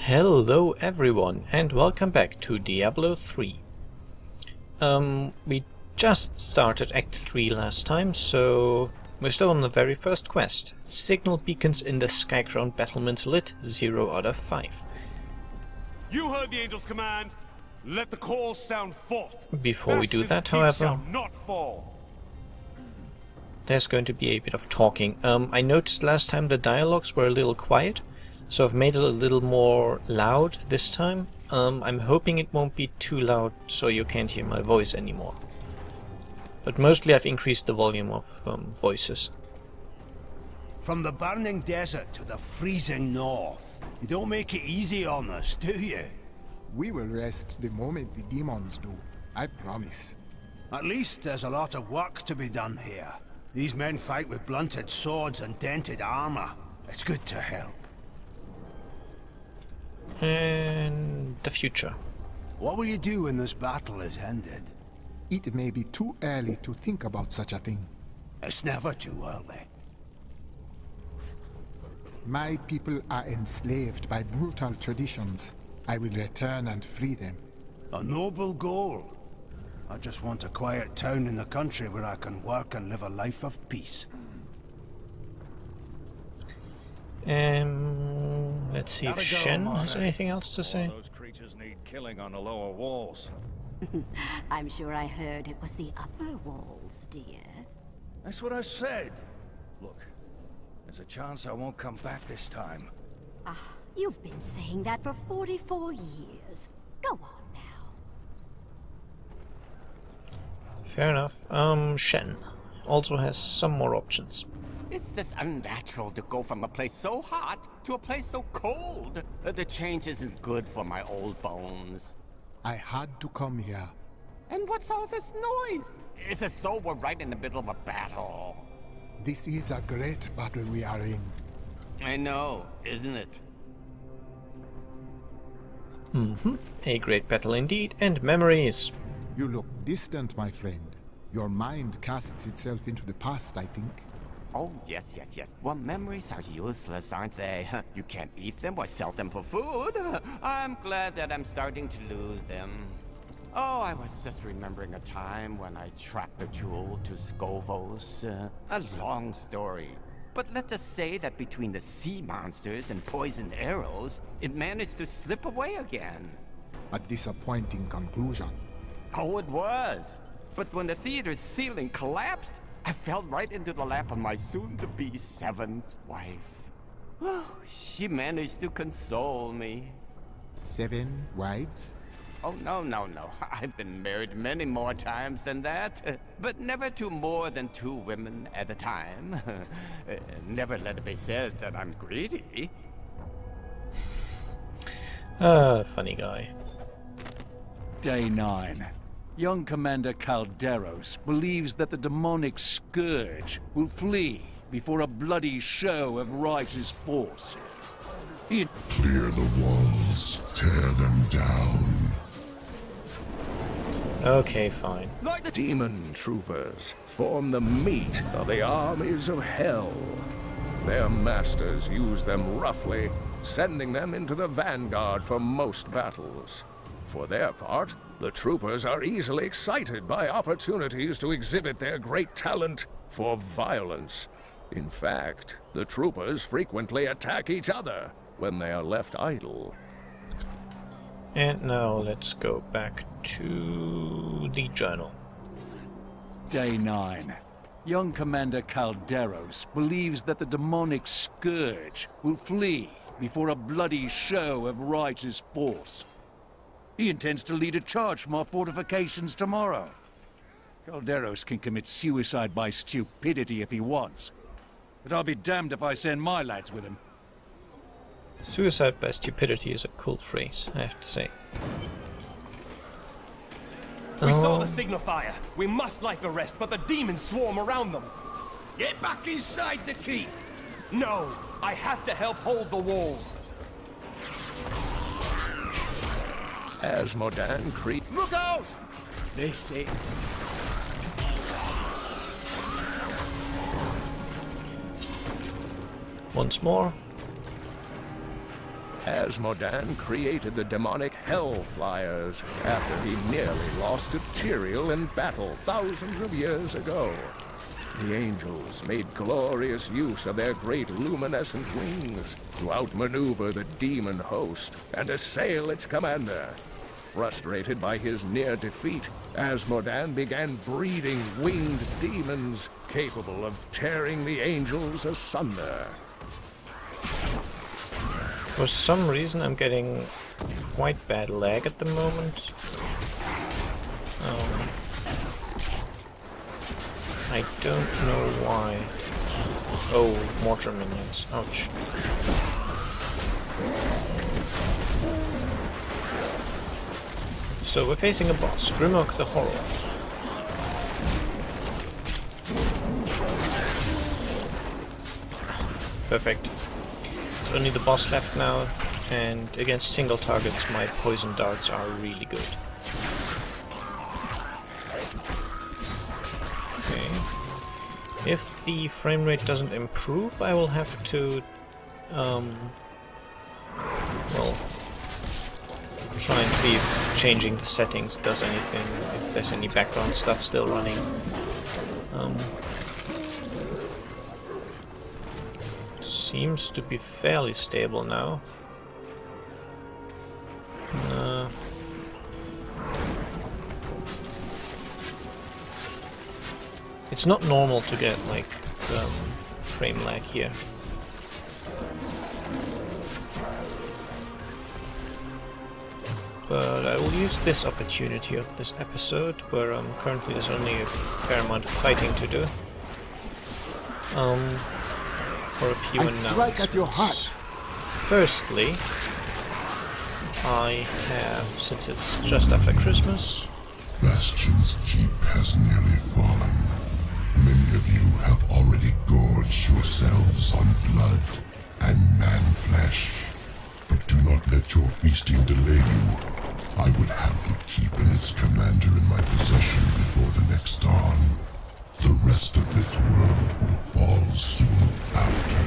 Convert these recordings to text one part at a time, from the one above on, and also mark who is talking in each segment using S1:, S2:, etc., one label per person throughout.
S1: Hello everyone and welcome back to Diablo 3. We just started Act 3 last time, so we're still on the very first quest. Signal beacons in the Skyground battlements lit, 0 out of 5.
S2: You heard the angel's command. Let the call sound forth.
S1: Before we do
S2: Bastions
S1: that,
S2: keep
S1: however,
S2: shall not fall.
S1: there's going to be a bit of talking. I noticed last time the dialogues were a little quiet, so I've made it a little more loud this time. I'm hoping it won't be too loud so you can't hear my voice anymore. But mostly I've increased the volume of voices.
S3: From the burning desert to the freezing north, you don't make it easy on us, do you?
S4: We will rest the moment the demons do, I promise.
S3: At least there's a lot of work to be done here. These men fight with blunted swords and dented armor. It's good to help.
S1: And the future.
S3: What will you do when this battle is ended?
S4: It may be too early to think about such a thing.
S3: It's never too early.
S4: My people are enslaved by brutal traditions. I will return and free them.
S3: A noble goal. I just want a quiet town in the country where I can work and live a life of peace.
S1: Let's see if Shen has anything else to say.
S5: Those creatures need killing on the lower walls.
S6: I'm sure I heard it was the upper walls, dear.
S5: That's what I said. Look, there's a chance I won't come back this time.
S6: Ah, you've been saying that for 44 years. Go on now.
S1: Fair enough. Shen also has some more options.
S7: It's just unnatural to go from a place so hot to a place so cold. The change isn't good for my old bones.
S4: I had to come here.
S7: And what's all this noise? It's as though we're right in the middle of a battle.
S4: This is a great battle we are in.
S7: I know, isn't it?
S1: A great battle indeed, and memories.
S4: You look distant, my friend. Your mind casts itself into the past, I think.
S7: Oh, yes. Well, memories are useless, aren't they? You can't eat them or sell them for food. I'm glad that I'm starting to lose them. Oh, I was just remembering a time when I tracked the jewel to Skovos. A long story. But let's just say that between the sea monsters and poisoned arrows, it managed to slip away again.
S4: A disappointing conclusion.
S7: Oh, it was. But when the theater's ceiling collapsed, I fell right into the lap of my soon-to-be seventh wife. Oh, she managed to console me.
S4: 7 wives?
S7: Oh, no. I've been married many more times than that. But never to more than 2 women at a time. Never let it be said that I'm greedy.
S1: Funny guy.
S8: Day 9. Young Commander Calderos believes that the demonic scourge will flee before a bloody show of righteous force.
S9: Clear the walls, tear them down.
S1: Okay, fine.
S5: Like the demon troopers form the meat of the armies of hell. Their masters use them roughly, sending them into the vanguard for most battles. For their part, the troopers are easily excited by opportunities to exhibit their great talent for violence. In fact, the troopers frequently attack each other when they are left idle.
S1: And now let's go back to the journal.
S8: Day 9. Young Commander Calderos believes that the demonic scourge will flee before a bloody show of righteous force. He intends to lead a charge from our fortifications tomorrow. Calderos can commit suicide by stupidity if he wants. But I'll be damned if I send my lads with him.
S1: Suicide by stupidity is a cool phrase, I have to say.
S2: We saw the signal fire. We must light the rest, but the demons swarm around them.
S3: Get back inside the keep!
S2: No, I have to help hold the walls.
S5: As Modan creeps...
S3: Look out! They say...
S1: Once more.
S5: Asmodan created the demonic Hell Flyers after he nearly lost to Tyrael in battle thousands of years ago. The angels made glorious use of their great luminescent wings to outmaneuver the demon host and assail its commander. Frustrated by his near defeat, Asmodan began breeding winged demons capable of tearing the angels asunder.
S1: For some reason I'm getting quite bad lag at the moment. I don't know why. Oh, mortar minions. Ouch. So we're facing a boss, Grimlock the Horror. Perfect. There's only the boss left now, and against single targets my poison darts are really good. Okay. If the frame rate doesn't improve, I will have to well, try and see if changing the settings does anything, if there's any background stuff still running. Seems to be fairly stable now. It's not normal to get like frame lag here. But I will use this opportunity of this episode, where currently there's only a fair amount of fighting to do, for a few announcements.
S4: At your heart.
S1: Firstly, I have, since it's just after Christmas,
S9: Bastion's keep has nearly fallen. Many of you have already gorged yourselves on blood and man-flesh. But do not let your feasting delay you. I would have the keep and its commander in my possession before the next dawn. The rest of this world will fall soon after.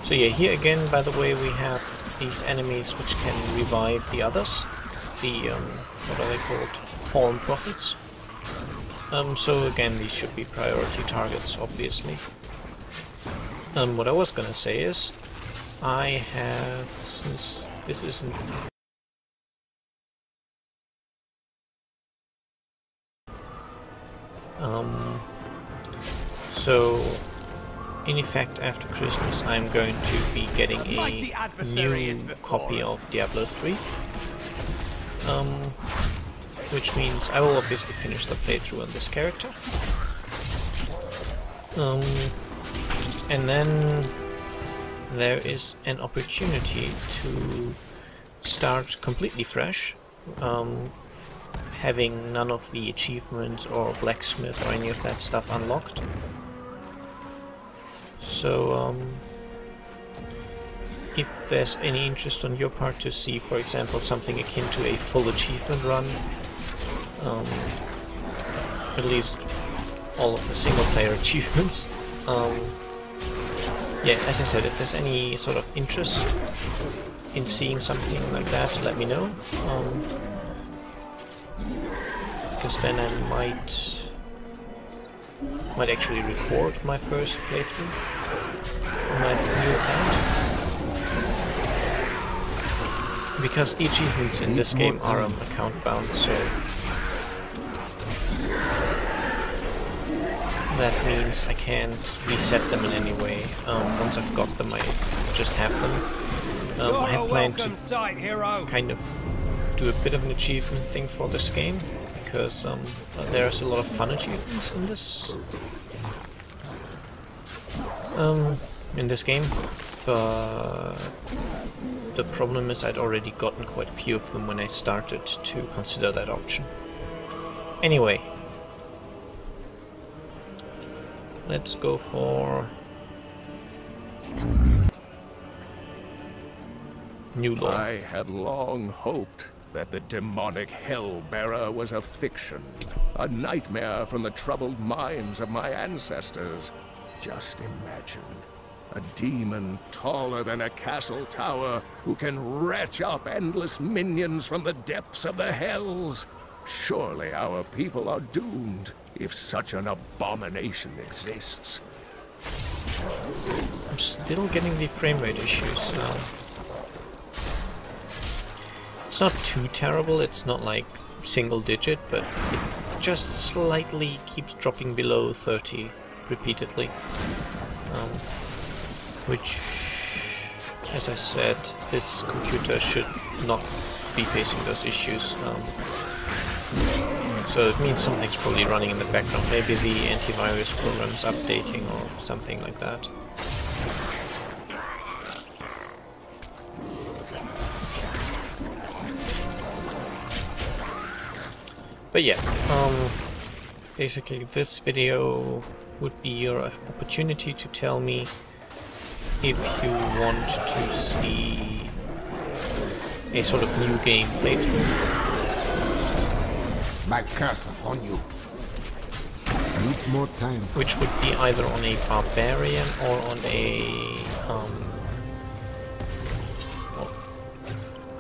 S1: So yeah, here again, by the way, we have these enemies which can revive the others. The, what are they called? Fallen Prophets. So again, these should be priority targets, obviously. What I was gonna say is, I have, since this isn't... so, in effect, after Christmas, I'm going to be getting a new copy of Diablo 3. Which means I will obviously finish the playthrough on this character. And then there is an opportunity to start completely fresh, having none of the achievements or blacksmith or any of that stuff unlocked. So if there's any interest on your part to see, for example, something akin to a full achievement run, at least all of the single-player achievements, yeah, as I said, if there's any sort of interest in seeing something like that, let me know, because then I might actually record my first playthrough on my new account, because the achievements in this game are account bound, so that means I can't reset them in any way. Once I've got them, I just have them. I had planned to kind of do a bit of an achievement thing for this game, because there's a lot of fun achievements in this game, but the problem is I'd already gotten quite a few of them when I started to consider that option. Anyway, let's go for New Law.
S5: I had long hoped that the demonic Hellbearer was a fiction, a nightmare from the troubled minds of my ancestors. Just imagine. A demon taller than a castle tower who can retch up endless minions from the depths of the hells. Surely our people are doomed if such an abomination exists.
S1: I'm still getting the frame rate issues. It's not too terrible, it's not like single digit, but it just slightly keeps dropping below 30 repeatedly. Which, as I said, this computer should not be facing those issues. So it means something's probably running in the background. Maybe the antivirus program is updating or something like that. But yeah, basically this video would be your opportunity to tell me if you want to see a sort of new game playthrough.
S4: My curse upon you. Needs more time.
S1: Which would be either on a barbarian or on a well,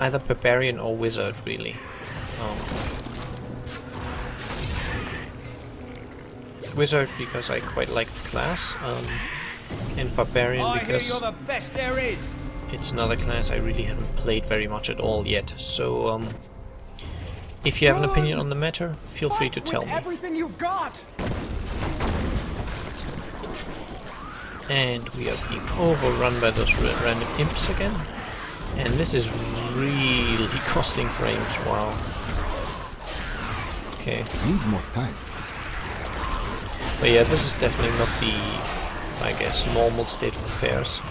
S1: either barbarian or wizard, really. Wizard because I quite like the class, and barbarian because
S2: you're the best there is.
S1: It's another class I really haven't played very much at all yet. So if you have an opinion on the matter, feel free to tell me.
S2: Everything you've got.
S1: And we are being overrun by those random imps again. And this is really costing frames, wow. Okay.
S4: Need more time.
S1: But yeah, this is definitely not the, I guess, normal state of affairs.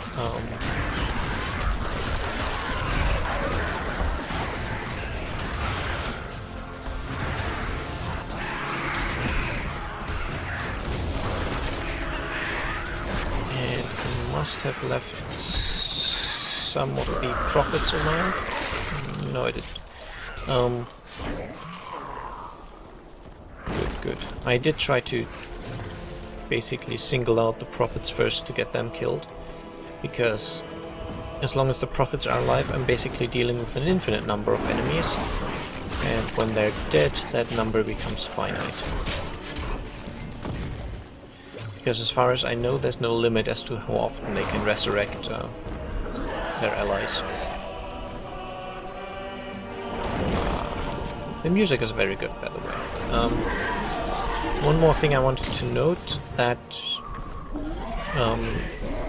S1: Must have left some of the prophets alive. No, I didn't. Good. I did try to basically single out the prophets first to get them killed, because as long as the prophets are alive, I'm basically dealing with an infinite number of enemies, and when they're dead, that number becomes finite. Because as far as I know, there's no limit as to how often they can resurrect their allies. The music is very good, by the way. One more thing I wanted to note, that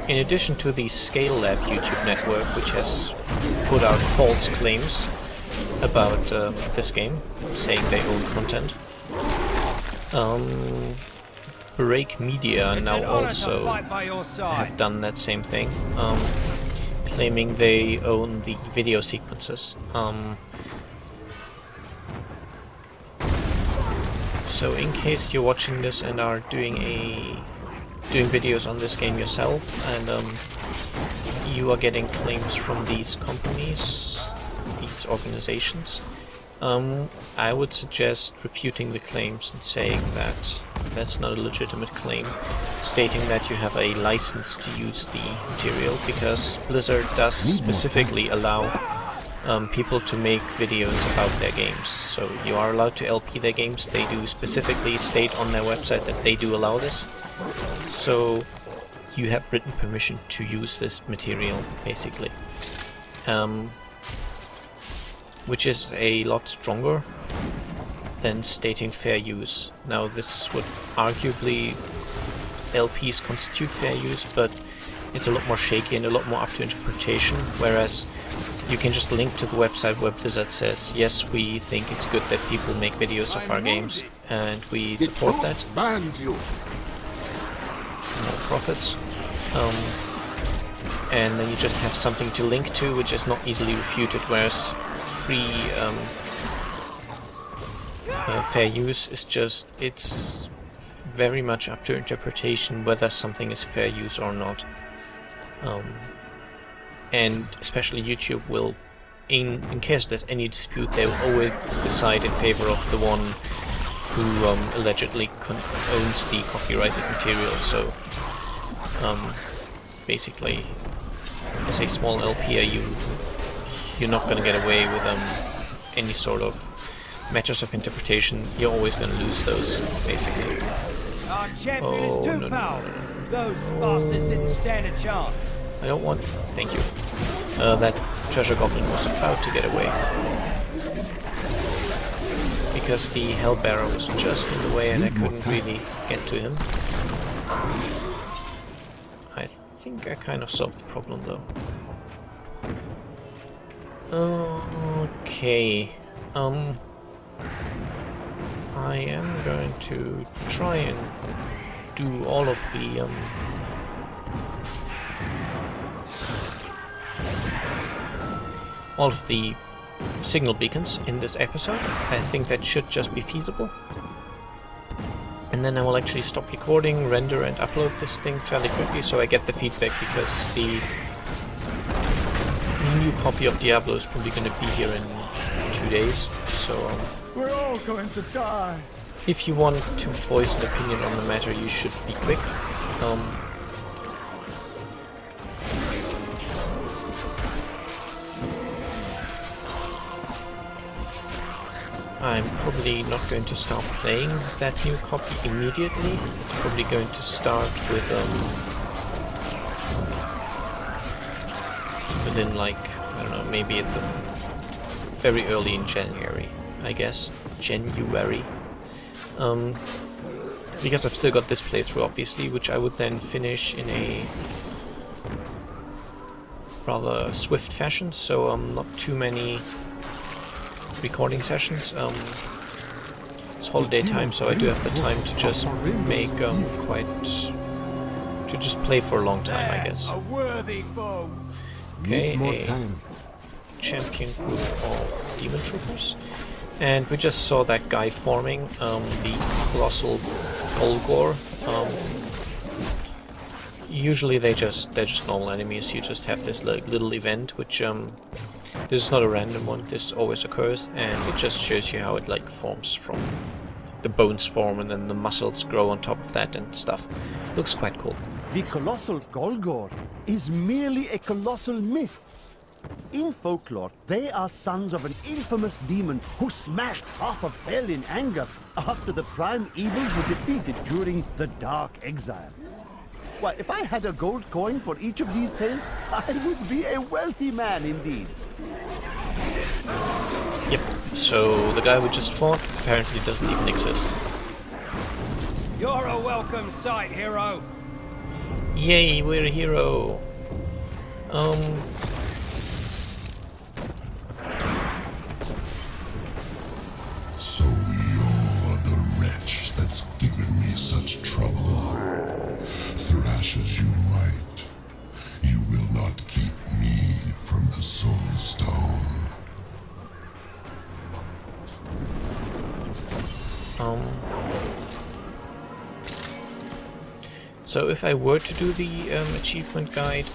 S1: in addition to the Scale Lab YouTube network, which has put out false claims about this game, saying they own content, Break Media now also have done that same thing, claiming they own the video sequences. So in case you're watching this and are doing videos on this game yourself, and you are getting claims from these companies, these organizations, I would suggest refuting the claims and saying that that's not a legitimate claim, stating that you have a license to use the material, because Blizzard does specifically allow people to make videos about their games. So you are allowed to LP their games. They do specifically state on their website that they do allow this. So you have written permission to use this material, basically. Which is a lot stronger than stating fair use. Now this would arguably LPs constitute fair use, but it's a lot more shaky and a lot more up to interpretation, whereas you can just link to the website where Blizzard says, yes, we think it's good that people make videos of our games, and we support that. No profits. And then you just have something to link to, which is not easily refuted, whereas free fair use is just, it's very much up to interpretation whether something is fair use or not. And especially YouTube will in case there's any dispute, they will always decide in favor of the one who allegedly owns the copyrighted material. So basically, as a small LPer, you're not going to get away with any sort of matters of interpretation. You're always going to lose those, basically.
S2: Our champion is too powerful. Those bastards didn't stand a chance.
S1: I don't want... Thank you. That treasure goblin was about to get away. Because the Hellbearer was just in the way and I couldn't really get to him. I think I kind of solved the problem though. Okay. I am going to try and do all of the signal beacons in this episode. I think that should just be feasible. And then I will actually stop recording, render and upload this thing fairly quickly so I get the feedback, because the new copy of Diablo is probably going to be here in 2 days. So
S8: we're all going to die.
S1: If you want to voice an opinion on the matter, you should be quick. I'm probably not going to start playing that new copy immediately. It's probably going to start with within, like, I don't know, maybe at the very early in January, I guess. January. Because I've still got this playthrough, obviously, which I would then finish in a rather swift fashion, so not too many recording sessions. It's holiday time, so I do have the time to just make to just play for a long time, I guess.
S2: A worthy foe.
S1: Okay, a champion group of demon troopers, and we just saw that guy forming, the colossal Golgor. Usually they're just normal enemies. You just have this like little event, which this is not a random one. This always occurs, and it just shows you how it like forms from the bones form, and then the muscles grow on top of that and stuff. Looks quite cool.
S10: The colossal Golgor is merely a colossal myth. In folklore, they are sons of an infamous demon who smashed half of hell in anger after the prime evils were defeated during the Dark Exile. Why, if I had a gold coin for each of these tales, I would be a wealthy man indeed.
S1: Yep, so the guy we just fought apparently doesn't even exist.
S2: You're a welcome sight, hero.
S1: Yay, we're a hero.
S9: So you're the wretch that's given me such trouble. Thrash as you might, you will not keep me from the Soul Stone.
S1: So if I were to do the achievement guide,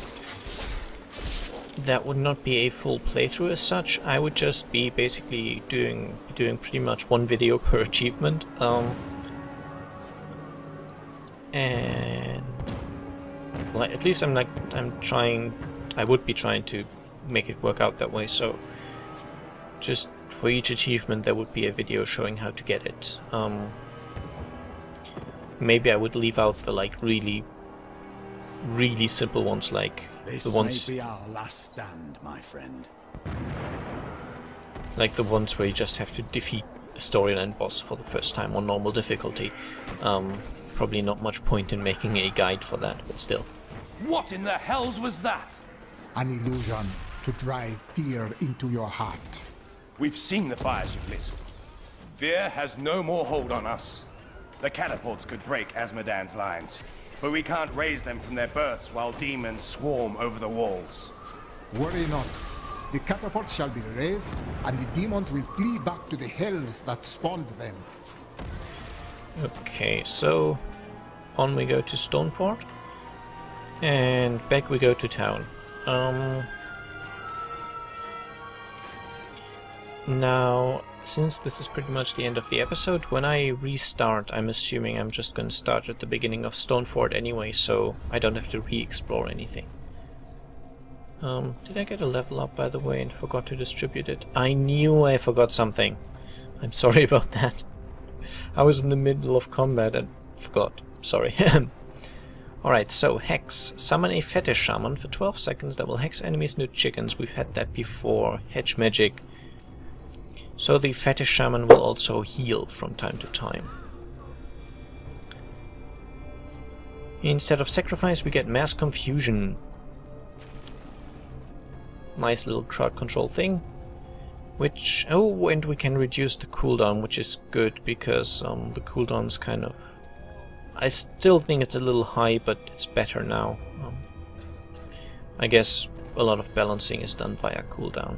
S1: that would not be a full playthrough as such. I would just be basically doing pretty much one video per achievement, and well, at least I would be trying to make it work out that way. So just for each achievement there would be a video showing how to get it. Maybe I would leave out the like really simple ones, like the ones.
S8: This may be our last stand, my friend.
S1: Like the ones where you just have to defeat a storyline boss for the first time on normal difficulty. Probably not much point in making a guide for that, but still.
S2: What in the hells was that?
S4: An illusion to drive fear into your heart.
S2: We've seen the fires you've lit. Fear has no more hold on us. The catapults could break Azmodan's lines, but we can't raise them from their berths while demons swarm over the walls.
S4: Worry not. The catapults shall be raised, and the demons will flee back to the hells that spawned them.
S1: Okay, so on we go to Stonefort, and back we go to town. Now, since this is pretty much the end of the episode, when I restart, I'm assuming I'm just going to start at the beginning of Stonefort anyway, so I don't have to re-explore anything. Did I get a level up, by the way, and forgot to distribute it? I knew I forgot something. I'm sorry about that. I was in the middle of combat and forgot. Sorry. Alright, so Hex. Summon a Fetish Shaman for 12 seconds that will hex enemies into chickens. We've had that before. Hedge magic. So the Fetish Shaman will also heal from time to time. Instead of Sacrifice, we get Mass Confusion. Nice little crowd control thing. Which... oh, and we can reduce the cooldown, which is good, because the cooldown's kind of... I still think it's a little high, but it's better now. I guess a lot of balancing is done via cooldown.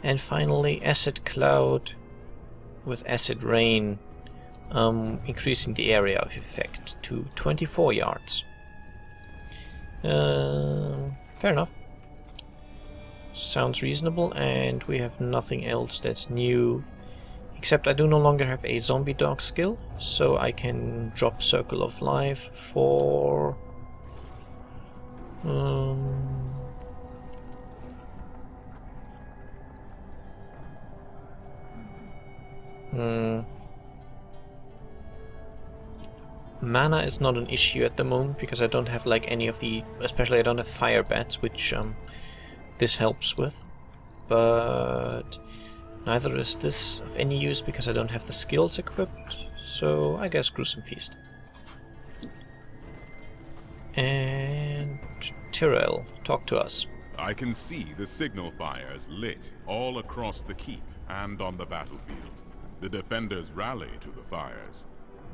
S1: And finally, Acid Cloud with Acid Rain, increasing the area of effect to 24 yards. Fair enough. Sounds reasonable, and we have nothing else that's new. Except I do no longer have a zombie dog skill, so I can drop Circle of Life for... Mana is not an issue at the moment, because I don't have like any of the... especially I don't have fire bats, which this helps with. But neither is this of any use because I don't have the skills equipped, so I guess Gruesome Feast. And Tyrell, talk to us.
S11: I can see the signal fires lit all across the keep and on the battlefield. The defenders rally to the fires.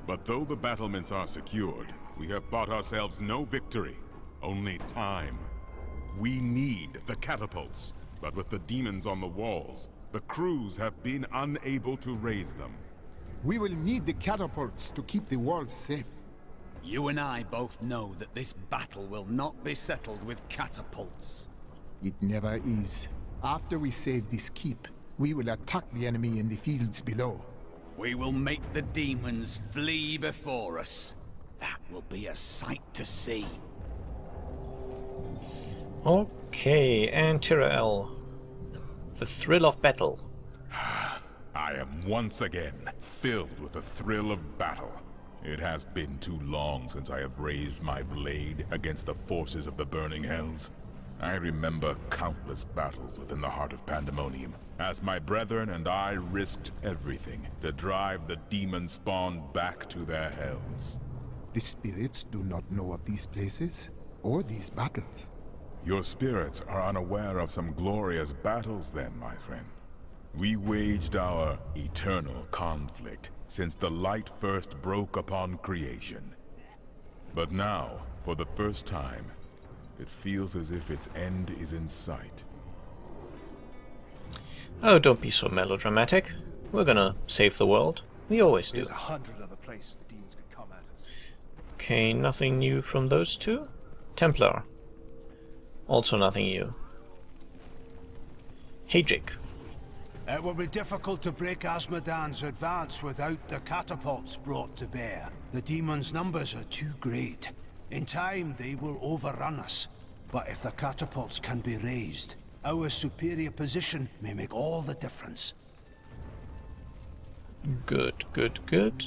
S11: But though the battlements are secured, we have bought ourselves no victory, only time. We need the catapults, but with the demons on the walls, the crews have been unable to raise them.
S4: We will need the catapults to keep the walls safe.
S8: You and I both know that this battle will not be settled with catapults.
S4: It never is. After we save this keep, we will attack the enemy in the fields below.
S8: We will make the demons flee before us. That will be a sight to see.
S1: Okay, and Tyrell. The thrill of battle.
S11: I am once again filled with the thrill of battle. It has been too long since I have raised my blade against the forces of the burning hells. I remember countless battles within the heart of Pandemonium, as my brethren and I risked everything to drive the demon spawn back to their hells.
S4: The spirits do not know of these places, or these battles.
S11: Your spirits are unaware of some glorious battles then, my friend. We waged our eternal conflict since the light first broke upon creation. But now, for the first time, it feels as if its end is in sight.
S1: Oh, don't be so melodramatic. We're gonna save the world. We always do.
S3: There's 100 other places the demons could come at us.
S1: Okay, nothing new from those two. Templar. Also nothing new. Hadric.
S3: It will be difficult to break Azmodan's advance without the catapults brought to bear. The demons' numbers are too great. In time, they will overrun us. But if the catapults can be raised, our superior position may make all the difference.
S1: Good, good, good.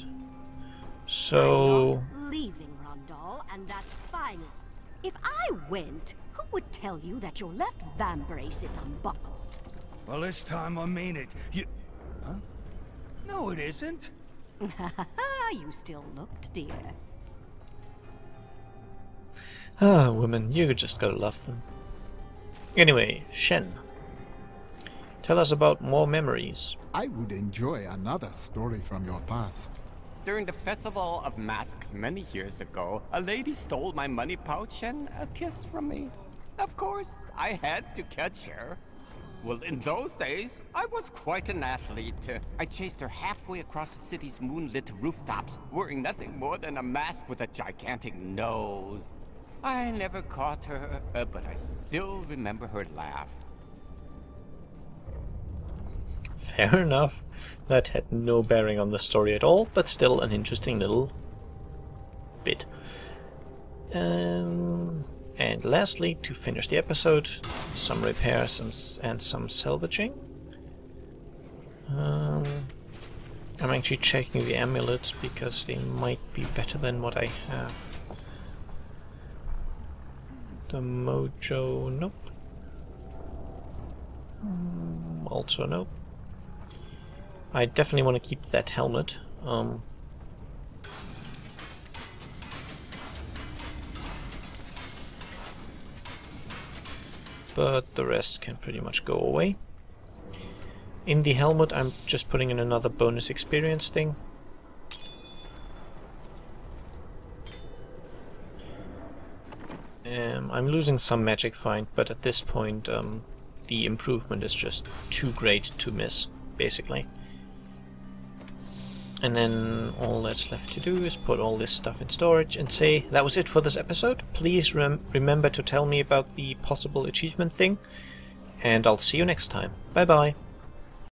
S1: So...
S6: I'm not leaving, Rondal, and that's final. If I went, who would tell you that your left vambrace is unbuckled?
S12: Well, this time I mean it. You... Huh? No, it isn't.
S6: You still looked, dear.
S1: Ah, women, you just gotta love them. Anyway, Shen. Tell us about more memories.
S4: I would enjoy another story from your past.
S7: During the Festival of Masks many years ago, a lady stole my money pouch and a kiss from me. Of course, I had to catch her. Well, in those days, I was quite an athlete. I chased her halfway across the city's moonlit rooftops, wearing nothing more than a mask with a gigantic nose. I never caught her, but I still remember her laugh.
S1: Fair enough. That had no bearing on the story at all, but still an interesting little bit. And lastly, to finish the episode, some repairs and some salvaging. I'm actually checking the amulets because they might be better than what I have. The mojo, nope. Also nope. I definitely want to keep that helmet. But the rest can pretty much go away. In the helmet I'm just putting in another bonus experience thing. I'm losing some magic find, but at this point the improvement is just too great to miss, basically. And then all that's left to do is put all this stuff in storage and say that was it for this episode. Please remember to tell me about the possible achievement thing, and I'll see you next time. Bye bye.